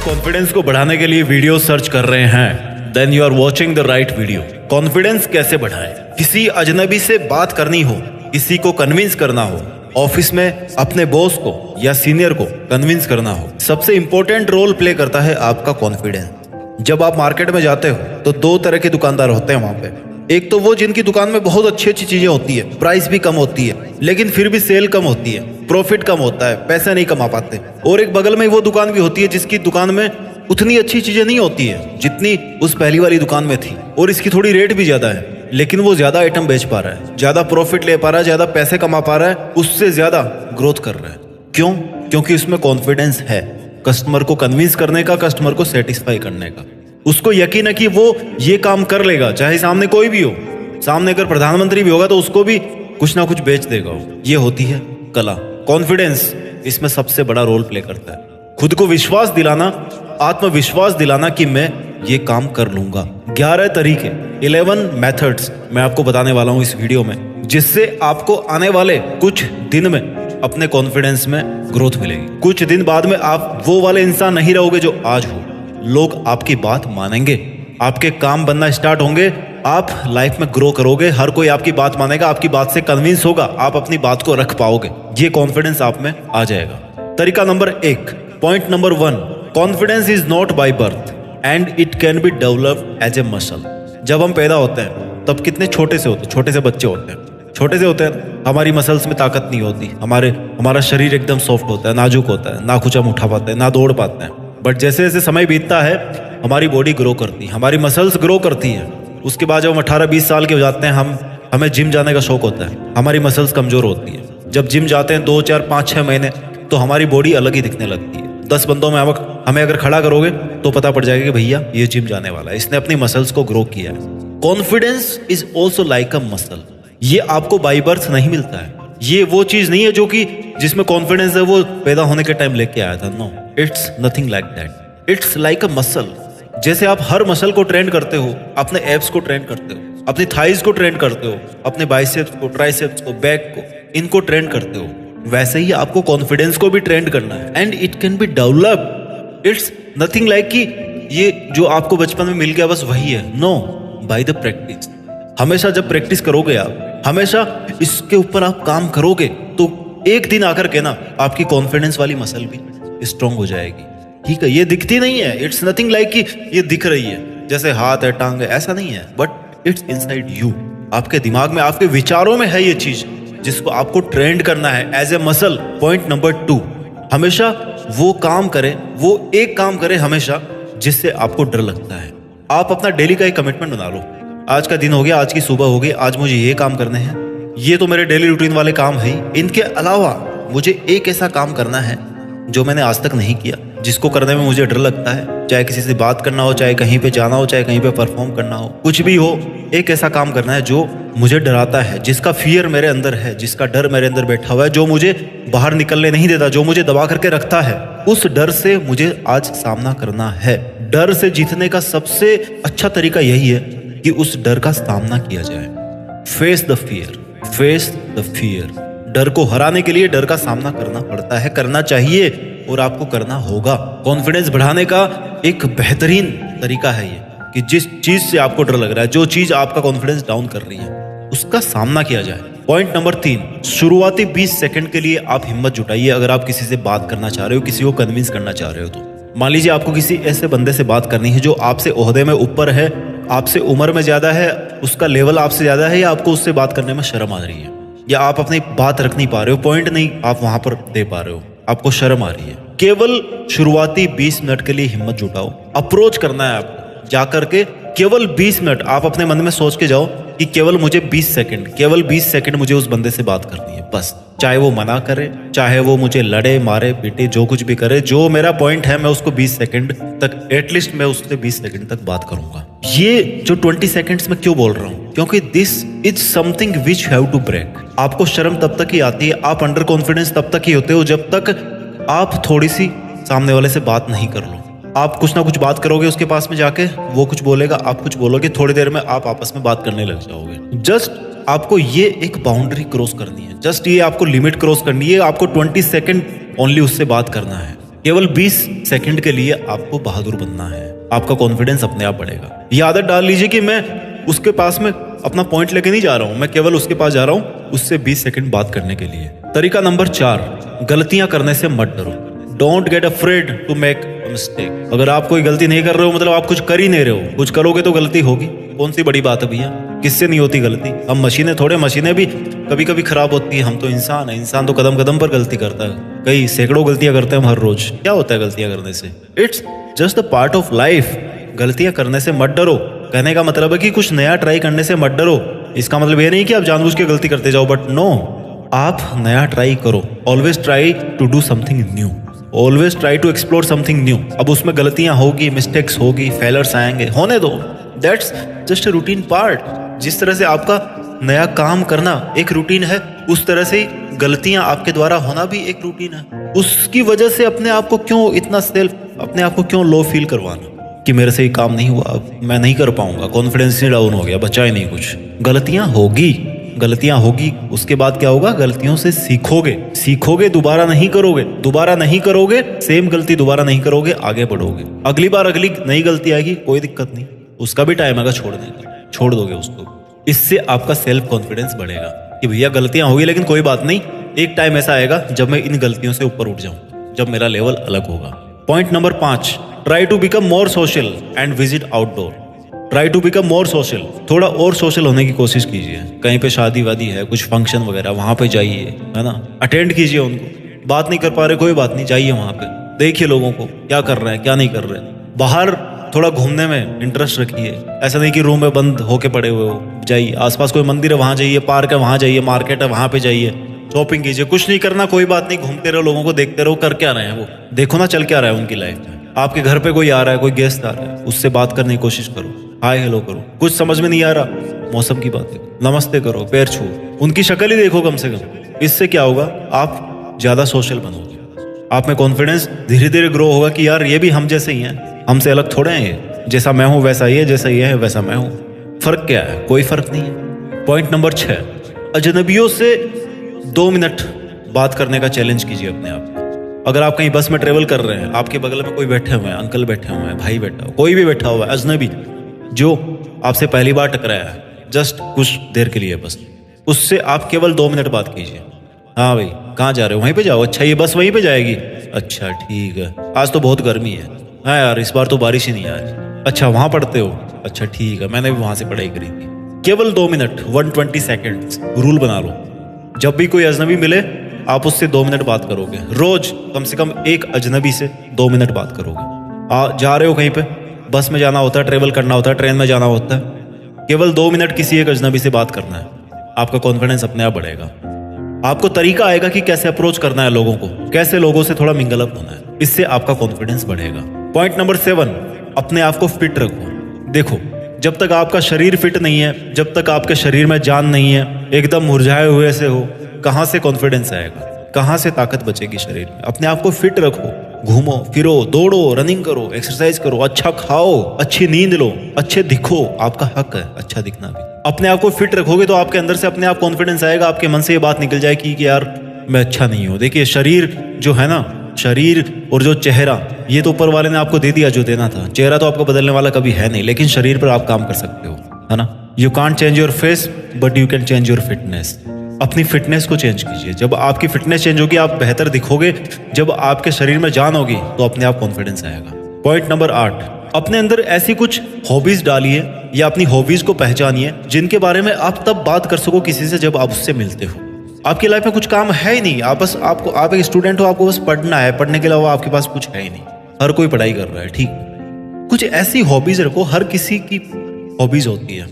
Confidence को बढ़ाने के लिए वीडियो सर्च कर रहे हैं, then you are watching the right video. Confidence कैसे बढ़ाएं? किसी अजनबी से बात करनी हो, किसी को कन्विंस करना हो, ऑफिस में अपने बॉस को या सीनियर को कन्विंस करना हो, सबसे इंपॉर्टेंट रोल प्ले करता है आपका कॉन्फिडेंस। जब आप मार्केट में जाते हो तो दो तरह के दुकानदार होते हैं वहां पे। एक तो वो जिनकी दुकान में बहुत अच्छी अच्छी चीजें होती है, प्राइस भी कम होती है, लेकिन फिर भी सेल कम होती है, प्रॉफिट कम होता है, पैसा नहीं कमा पाते। और एक बगल में वो दुकान भी होती है जिसकी दुकान में उतनी अच्छी चीजें नहीं होती है जितनी उस पहली वाली दुकान में थी, और इसकी थोड़ी रेट भी ज्यादा है, लेकिन वो ज्यादा आइटम बेच पा रहा है, ज्यादा प्रॉफिट ले पा रहा है, ज्यादा पैसे कमा पा रहा है, उससे ज्यादा ग्रोथ कर रहा है। क्यों? क्योंकि उसमें कॉन्फिडेंस है कस्टमर को कन्विंस करने का, कस्टमर को सेटिस्फाई करने का। उसको यकीन है कि वो ये काम कर लेगा, चाहे सामने कोई भी हो। सामने अगर प्रधानमंत्री भी होगा तो उसको भी कुछ ना कुछ बेच देगा वो। ये होती है कला। कॉन्फिडेंस इसमें सबसे बड़ा रोल प्ले करता है। खुद को विश्वास दिलाना, आत्मविश्वास दिलाना कि मैं ये काम कर लूंगा। 11 तरीके, 11 मेथड्स मैं आपको बताने वाला हूं इस वीडियो में, जिससे आपको आने वाले कुछ दिन में अपने कॉन्फिडेंस में ग्रोथ मिलेगी। कुछ दिन बाद में आप वो वाले इंसान नहीं रहोगे जो आज हो। लोग आपकी बात मानेंगे, आपके काम बनना स्टार्ट होंगे, आप लाइफ में ग्रो करोगे, हर कोई आपकी बात मानेगा, आपकी बात से कन्विंस होगा, आप अपनी बात को रख पाओगे। ये कॉन्फिडेंस आप में आ जाएगा। तरीका number 1, point number 1, confidence is not by birth and it can be developed as a muscle. जब हम पैदा होते हैं तब कितने छोटे से होते हैं, छोटे से बच्चे होते हैं, छोटे से होते हैं, हमारी मसल्स में ताकत नहीं होती, हमारा शरीर एकदम सॉफ्ट होता है, नाजुक होता है, ना कुछ हम उठा पाते हैं, ना दौड़ पाते हैं। बट जैसे जैसे समय बीतता है हमारी बॉडी ग्रो करती है, हमारी मसल्स ग्रो करती है। उसके बाद जब हम 18-20 साल के हो जाते हैं, हमें जिम जाने का शौक होता है, हमारी मसल्स कमजोर होती है। जब जिम जाते हैं 2, 4, 5, 6 महीने तो हमारी बॉडी अलग ही दिखने लगती है। 10 बंदों में हमें अगर खड़ा करोगे तो पता पड़ जाएगा कि भैया ये जिम जाने वाला है, इसने अपनी मसल्स को ग्रो किया है। Confidence is also like a muscle. ये आपको बाई बर्थ नहीं मिलता है। ये वो चीज नहीं है जो कि जिसमें कॉन्फिडेंस है वो पैदा होने के टाइम लेके आया था। No, it's nothing like that. It's like a muscle. जैसे आप हर मसल को ट्रेन करते हो, अपने एब्स को ट्रेन करते हो, अपनी थाइज को ट्रेन करते हो, अपने बाइसेप्स को, ट्राइसेप्स को, बैक को, इनको ट्रेन करते हो, वैसे ही आपको कॉन्फिडेंस को भी ट्रेन करना है। And it can be developed. It's nothing like कि ये जो आपको बचपन में मिल गया बस वही है। No, by the practice. हमेशा जब प्रैक्टिस करोगे आप, हमेशा इसके ऊपर आप काम करोगे तो एक दिन आकर के ना आपकी कॉन्फिडेंस वाली मसल भी स्ट्रांग हो जाएगी। ठीक है, ये दिखती नहीं है, इट्स नथिंग लाइक कि ये दिख रही है जैसे हाथ है, टांग है, ऐसा नहीं है, बट इट्स इनसाइड यू। आपके दिमाग में, आपके विचारों में है ये चीज जिसको आपको ट्रेंड करना है as a muscle. Point number 2, हमेशा वो काम करें, वो एक काम करें हमेशा जिससे आपको डर लगता है। आप अपना डेली का एक कमिटमेंट बना लो। आज का दिन हो गया, आज की सुबह हो गई, आज मुझे ये काम करने हैं, ये तो मेरे डेली रूटीन वाले काम है। इनके अलावा मुझे एक ऐसा काम करना है जो मैंने आज तक नहीं किया, जिसको करने में मुझे डर लगता है। चाहे किसी से बात करना हो, चाहे कहीं पे जाना हो, चाहे कहीं पे परफॉर्म करना हो, कुछ भी हो, एक ऐसा काम करना है जो मुझे डराता है, जिसका फियर मेरे अंदर है, जिसका डर मेरे अंदर बैठा हुआ है, जो मुझे बाहर निकलने नहीं देता, जो मुझे दबा करके रखता है। उस डर से मुझे आज सामना करना है। डर से जीतने का सबसे अच्छा तरीका यही है कि उस डर का सामना किया जाए। Face the fear, face the fear. डर को हराने के लिए डर का सामना करना पड़ता है, करना चाहिए और आपको करना होगा। कॉन्फिडेंस बढ़ाने का एक बेहतरीन तरीका है ये कि जिस चीज से आपको डर लग रहा है, जो चीज आपका कॉन्फिडेंस डाउन कर रही है, उसका सामना किया जाए। पॉइंट नंबर 3, शुरुआती 20 सेकंड के लिए आप हिम्मत जुटाइए। अगर आप किसी से बात करना चाह रहे हो, किसी को कन्विंस करना चाह रहे हो, तो मान लीजिए आपको किसी ऐसे बंदे से बात करनी है जो आपसे ओहदे में ऊपर है, आपसे उम्र में ज्यादा है, उसका लेवल आपसे ज्यादा है, या आपको उससे बात करने में शर्म आ रही है, या आप अपनी बात रख नहीं पा रहे हो, पॉइंट नहीं आप वहां पर दे पा रहे हो, आपको शर्म आ रही है। केवल शुरुआती 20 मिनट के लिए हिम्मत जुटाओ। अप्रोच करना है आपको जाकर के। केवल 20 मिनट आप अपने मन में सोच के जाओ कि केवल मुझे 20 सेकंड, केवल 20 सेकंड मुझे उस बंदे से बात करनी है बस। चाहे वो मना करे, चाहे वो मुझे लड़े, मारे, पीटे, जो कुछ भी करे, जो मेरा पॉइंट है मैं उसको 20 सेकंड तक, एटलीस्ट मैं उससे 20 सेकंड तक बात करूंगा। ये जो 20 सेकंड्स में क्यों बोल रहा हूं? क्योंकि this is something which have to break. आपको शर्म तब तक ही आती है, आप अंडर कॉन्फिडेंस तब तक ही होते हो जब तक आप थोड़ी सी सामने वाले से बात नहीं कर लो। आप कुछ ना कुछ बात करोगे उसके पास में जाके, वो कुछ बोलेगा, आप कुछ बोलोगे, थोड़ी देर में आप आपस में बात करने लग जाओगे। जस्ट आपको ये एक बाउंड्री क्रॉस करनी है, जस्ट ये आपको लिमिट क्रॉस करनी है। आपको 20 सेकंड ओनली उससे बात करना है। केवल 20 सेकंड के लिए आपको बहादुर बनना है, आपका कॉन्फिडेंस अपने आप बढ़ेगा। ये आदत डाल लीजिए कि मैं उसके पास में अपना पॉइंट लेके नहीं जा रहा हूं, मैं केवल उसके पास जा रहा हूं उससे 20 सेकंड बात करने के लिए। तरीका नंबर 4, गलतियां करने से मत डरो। Don't get afraid to make mistake. अगर आप कोई गलती नहीं कर रहे हो मतलब आप कुछ कर ही नहीं रहे हो, कुछ करोगे तो गलती होगी। कौन सी बड़ी बात है भैया, किससे नहीं होती गलती? हम मशीनें थोड़े, मशीनें भी कभी कभी खराब होती है, हम तो इंसान है, इंसान तो कदम कदम पर गलती करता है, कई सैकड़ों गलतियां करते हैं हम हर रोज। क्या होता है गलतियां करने से? It's just the part of life. गलतियां करने से मत डरो। कहने का मतलब है कि कुछ नया ट्राई करने से मत डरो। इसका मतलब ये नहीं कि आप जानबूझ के गलती करते जाओ, बट नो, आप नया ट्राई करो। Always try to do something new, always try to explore something new. अब उसमें गलतियां होगी, मिस्टेक्स होगी, फेलर्स आएंगे, होने दो, that's just a routine part. जिस तरह से आपका नया काम करना एक रूटीन है, उस तरह से गलतियां आपके द्वारा होना भी एक रूटीन है। उसकी वजह से अपने आप को क्यों इतना अपने आप को क्यों लो फील करवाना कि मेरे से ये काम नहीं हुआ, अब मैं नहीं कर पाऊंगा, कॉन्फिडेंस ही डाउन हो गया, बचा ही नहीं कुछ। गलतियां होगी, उसके बाद क्या होगा? गलतियों से सीखोगे, दोबारा नहीं करोगे, सेम गलती दोबारा नहीं करोगे, आगे बढ़ोगे। अगली बार अगली नई गलती आएगी, कोई दिक्कत नहीं, उसका भी टाइम आएगा छोड़ने का, छोड़ दोगे उसको। इससे आपका सेल्फ कॉन्फिडेंस बढ़ेगा कि भैया गलतियां होगी लेकिन कोई बात नहीं, एक टाइम ऐसा आएगा जब मैं इन गलतियों से ऊपर उठ जाऊं, जब मेरा लेवल अलग होगा। Point number 5, try to become more social and visit outdoor. Try to become more social, थोड़ा और सोशल होने की कोशिश कीजिए। कहीं पे शादी वादी है, कुछ फंक्शन वगैरह, वहां पे जाइए, है ना, अटेंड कीजिए उनको। बात नहीं कर पा रहे, कोई बात नहीं, जाइए वहां पे, देखिए लोगों को क्या कर रहे हैं, क्या नहीं कर रहे। बाहर थोड़ा घूमने में इंटरेस्ट रखिए, ऐसा नहीं कि रूम में बंद होके पड़े हुए हो। जाइए, आसपास कोई मंदिर है वहां जाइए, पार्क है वहां जाइए, मार्केट है वहां पे जाइए, शॉपिंग कीजिए। कुछ नहीं करना, कोई बात नहीं, घूमते रहो, लोगों को देखते रहो, कर क्या रहे हैं वो, देखो ना चल क्या रहा है उनकी लाइफ में। आपके घर पे कोई आ रहा है, कोई गेस्ट आ रहा है, उससे बात करने की कोशिश करो, हाय हेलो करो। कुछ समझ में नहीं आ रहा, मौसम की बात है, नमस्ते करो, पैर छू, उनकी शक्ल ही देखो कम से कम। इससे क्या होगा? आप ज्यादा सोशल बनोगे, आप में कॉन्फिडेंस धीरे धीरे ग्रो होगा कि यार ये भी हम जैसे ही हैं, हमसे अलग थोड़े हैं ये, जैसा मैं हूं वैसा ये, जैसा ये है वैसा मैं हूं। फर्क क्या है? कोई फर्क नहीं है। पॉइंट नंबर 6, अजनबियों से 2 मिनट बात करने का चैलेंज कीजिए अपने आप को। अगर आप कहीं बस में ट्रेवल कर रहे हैं, आपके बगल में कोई बैठे हुए हैं, अंकल बैठे हुए हैं, भाई बैठा हुआ, कोई भी बैठा हुआ है अजनबी जो आपसे पहली बार टकराया है, जस्ट कुछ देर के लिए बस, उससे आप केवल 2 मिनट बात कीजिए। हाँ भाई, कहाँ जा रहे हो? वहीं पे जाओ। अच्छा, ये बस वहीं पे जाएगी? अच्छा ठीक है, आज तो बहुत गर्मी है। हाँ यार, इस बार तो बारिश ही नहीं आ रही। अच्छा, वहाँ पढ़ते हो? अच्छा ठीक है, मैंने भी वहाँ से पढ़ाई करी थी। केवल 2 मिनट, 120 सेकेंड्स रूल बना लो। जब भी कोई अजनबी मिले, आप उससे 2 मिनट बात करोगे। रोज कम से कम एक अजनबी से 2 मिनट बात करोगे। जा रहे हो कहीं पे, बस में जाना होता है, ट्रेवल करना होता है, ट्रेन में जाना होता है, केवल 2 मिनट किसी एक अजनबी से बात करना है। आपका कॉन्फिडेंस अपने आप बढ़ेगा। आपको तरीका आएगा कि कैसे अप्रोच करना है लोगों को, कैसे लोगों से थोड़ा मिंगल अप होना है, इससे आपका कॉन्फिडेंस बढ़ेगा। पॉइंट नंबर 7, अपने आप को फिट रखो। देखो, जब तक आपका शरीर फिट नहीं है, जब तक आपके शरीर में जान नहीं है, एकदम मुरझाए हुए से हो, कहाँ से कॉन्फिडेंस आएगा, कहाँ से ताकत बचेगी शरीर में? अपने आप को फिट रखो, घूमो फिरो, दौड़ो, रनिंग करो, एक्सरसाइज करो, अच्छा खाओ, अच्छी नींद लो, अच्छे दिखो, आपका हक है अच्छा दिखना भी। अपने आप को फिट रखोगे तो आपके अंदर से अपने आप कॉन्फिडेंस आएगा, आपके मन से ये बात निकल जाएगी कि यार मैं अच्छा नहीं हूँ। देखिए, शरीर जो है ना, शरीर और जो चेहरा, ये तो ऊपर वाले ने आपको दे दिया जो देना था। चेहरा तो आपको बदलने वाला कभी है नहीं, लेकिन शरीर पर आप काम कर सकते हो, है ना। You can't change your face but you can change your fitness. अपनी फिटनेस को चेंज कीजिए। जब आपकी फिटनेस चेंज होगी, आप बेहतर दिखोगे। जब आपके शरीर में जान होगी तो अपने आप कॉन्फिडेंस आएगा। पॉइंट नंबर 8, अपने अंदर ऐसी कुछ हॉबीज डालिए या अपनी हॉबीज को पहचानिए जिनके बारे में आप तब बात कर सको किसी से जब आप उससे मिलते हो। आपकी लाइफ में कुछ काम है ही नहीं, आप एक स्टूडेंट हो, आपको बस पढ़ना है, पढ़ने के अलावा आपके पास कुछ है ही नहीं। हर कोई पढ़ाई कर रहा है, ठीक, कुछ ऐसी हॉबीज रखो। हर किसी की हॉबीज होती है,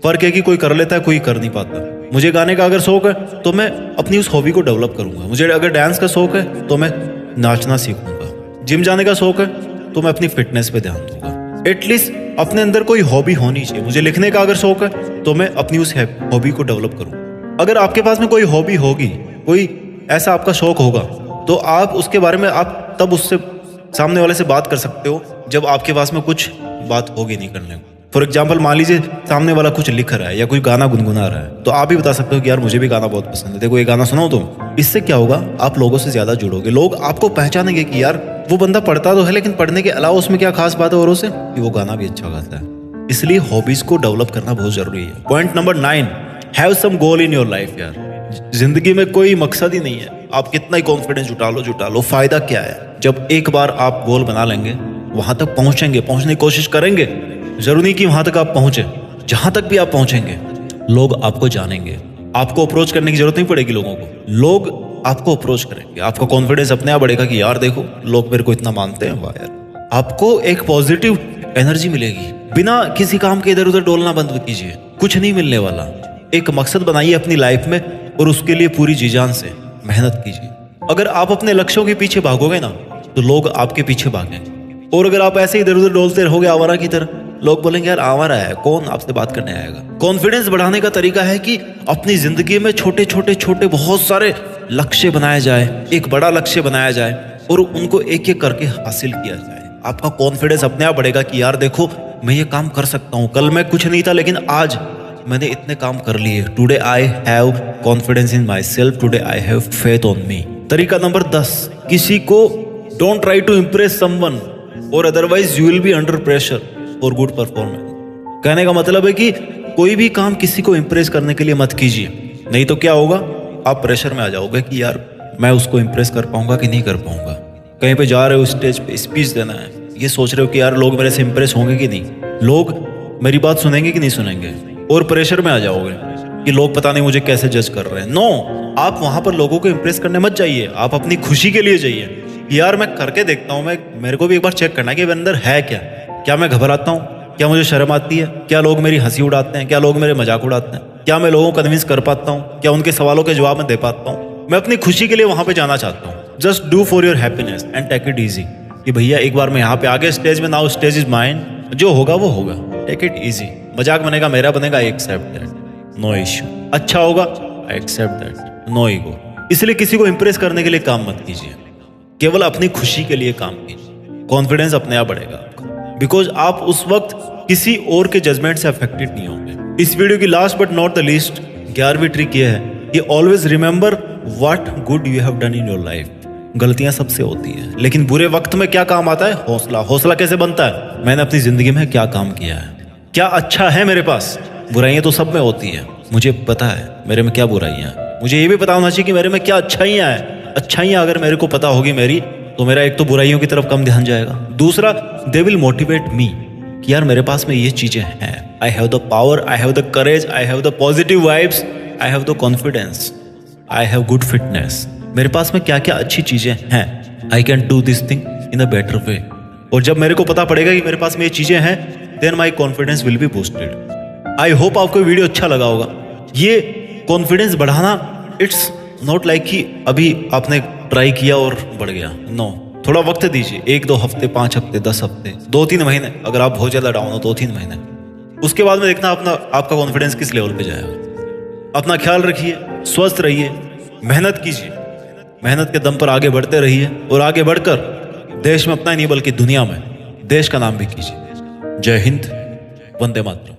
फर्क है कि कोई कर लेता है, कोई कर नहीं पाता। मुझे गाने का अगर शौक है तो मैं अपनी उस हॉबी को डेवलप करूंगा। मुझे अगर डांस का शौक है तो मैं नाचना सीखूंगा। जिम जाने का शौक है तो मैं अपनी फिटनेस पे ध्यान दूंगा। एटलीस्ट अपने अंदर कोई हॉबी होनी चाहिए। मुझे लिखने का अगर शौक है तो मैं अपनी उस हॉबी को डेवलप करूँ। अगर आपके पास में कोई हॉबी होगी, कोई ऐसा आपका शौक होगा, तो आप उसके बारे में आप तब उससे सामने वाले से बात कर सकते हो जब आपके पास में कुछ बात होगी नहीं करने को। फॉर एग्जाम्पल, मान लीजिए सामने वाला कुछ लिख रहा है या कोई गाना गुनगुना रहा है, तो आप भी बता सकते हो कि यार मुझे भी गाना बहुत पसंद है, देखो ये गाना सुनाओ तुम। इससे क्या होगा, आप लोगों से ज्यादा जुड़ोगे, लोग आपको पहचानेंगे कि यार वो बंदा पढ़ता तो है लेकिन पढ़ने के अलावा उसमें क्या खास बात है औरों से कि वो गाना भी अच्छा गाता है। इसलिए हॉबीज को डेवलप करना बहुत जरूरी है। Point number 9, have some goal in your life. यार जिंदगी में कोई मकसद ही नहीं है, आप कितना ही कॉन्फिडेंस जुटा लो, फायदा क्या है। जब एक बार आप गोल बना लेंगे वहां तक पहुंचेंगे, पहुंचने की कोशिश करेंगे। जरूरी नहीं कि वहां तक आप पहुंचे, जहां तक भी आप पहुंचेंगे लोग आपको जानेंगे, आपको अप्रोच करने की जरूरत नहीं पड़ेगी लोगों को, लोग आपको अप्रोच करेंगे। आपका कॉन्फिडेंस अपने आप बढ़ेगा कि यार देखो लोग मेरे को इतना मानते हैं, वाह यार। आपको एक पॉजिटिव एनर्जी मिलेगी। बिना किसी काम के इधर उधर डोलना बंद कीजिए, कुछ नहीं मिलने वाला। एक मकसद बनाइए अपनी लाइफ में और उसके लिए पूरी जी जान से मेहनत कीजिए। अगर आप अपने लक्ष्यों के पीछे भागोगे ना तो लोग आपके पीछे भागेंगे, और अगर आप ऐसे इधर उधर डोलते रहोगे आवारा की तरह, लोग बोलेंगे यार आवारा है, कौन आपसे बात करने आएगा। कॉन्फिडेंस बढ़ाने का तरीका है कि अपनी जिंदगी में छोटे छोटे बहुत सारे लक्ष्य बनाए जाए, एक बड़ा लक्ष्य बनाया जाए और उनको एक एक करके हासिल किया जाए। आपका कॉन्फिडेंस अपने आप बढ़ेगा कि यार देखो मैं ये काम कर सकता हूँ, कल मैं कुछ नहीं था लेकिन आज मैंने इतने काम कर लिए। Today I have confidence in myself, today I have faith on me. तरीका नंबर 10, किसी को don't try to impress someone और otherwise you will be under pressure for good performance. कहने का मतलब है कि कोई भी काम किसी को इम्प्रेस करने के लिए मत कीजिए, नहीं तो क्या होगा, आप प्रेशर में आ जाओगे कि यार मैं उसको इम्प्रेस कर पाऊंगा कि नहीं कर पाऊंगा। कहीं पे जा रहे हो, स्टेज पे स्पीच देना है, ये सोच रहे हो कि यार लोग मेरे से इम्प्रेस होंगे कि नहीं, लोग मेरी बात सुनेंगे कि नहीं सुनेंगे, और प्रेशर में आ जाओगे कि लोग पता नहीं मुझे कैसे जज कर रहे हैं। नो, आप वहां पर लोगों को इम्प्रेस करने मत जाइए, आप अपनी खुशी के लिए जाइए। यार मैं करके देखता हूँ, मेरे को भी एक बार चेक करना है कि मेरे अंदर है क्या मैं घबराता हूँ, क्या मुझे शर्म आती है, क्या लोग मेरी हंसी उड़ाते हैं, क्या लोग मेरे मजाक उड़ाते हैं, क्या मैं लोगों को कन्विंस कर पाता हूँ, क्या उनके सवालों के जवाब मैं दे पाता हूँ। मैं अपनी खुशी के लिए वहां पे जाना चाहता हूँ। Just do for your happiness and take it easy. कि भैया एक बार मैं यहाँ पे आगे स्टेज में, नाउ स्टेज इज माइन, जो होगा वो होगा, टेक इट इजी। मजाक बनेगा मेरा बनेगा, I accept that, no issue. अच्छा होगा, I accept that, no ego. इसलिए किसी को इंप्रेस करने के लिए काम मत कीजिए, केवल अपनी खुशी के लिए काम कीजिए। कॉन्फिडेंस अपने आप बढ़ेगा आपका, बिकॉज आप उस वक्त किसी और के जजमेंट से अफेक्टेड नहीं होंगे। इस वीडियो की last but not the least 11वीं ट्रिक ये है कि always remember what good you have done in your life. गलतियां सबसे होती है, लेकिन बुरे वक्त में क्या काम आता है, हौसला। हौसला कैसे बनता है, मैंने अपनी जिंदगी में क्या काम किया है, क्या अच्छा है मेरे पास। बुराइयां तो सब में होती है, मुझे पता है मेरे में क्या बुराइयां हैं, मुझे ये भी पता होना चाहिए कि मेरे में क्या अच्छाइयां हैं। अच्छाइयां अगर मेरे को पता होगी मेरी, तो मेरा एक तो बुराइयों की तरफ कम ध्यान जाएगा, दूसरा दे विल मोटिवेट मी कि यार मेरे पास में ये चीजें हैं। I have the power, I have the courage, I have the positive vibes, I have the confidence, I have good fitness. मेरे पास में क्या क्या अच्छी चीजें हैं, I can do this thing in a better way. और जब मेरे को पता पड़ेगा कि मेरे पास में ये चीजें हैं, then my confidence will be boosted. I hope आपको वीडियो अच्छा लगा होगा। ये कॉन्फिडेंस बढ़ाना इट्स नॉट लाइक कि अभी आपने ट्राई किया और बढ़ गया, नो। थोड़ा वक्त दीजिए, 1-2 हफ्ते, 5 हफ्ते, 10 हफ्ते, 2-3 महीने। अगर आप बहुत ज्यादा डाउन हो 2-3 महीने, उसके बाद में देखना आपका कॉन्फिडेंस किस लेवल पे जाएगा। अपना ख्याल रखिए, स्वस्थ रहिए, मेहनत कीजिए, मेहनत के दम पर आगे बढ़ते रहिए और आगे बढ़कर देश में अपना ही नहीं बल्कि दुनिया में देश का नाम भी कीजिए। जय हिंद, वंदे मातरम।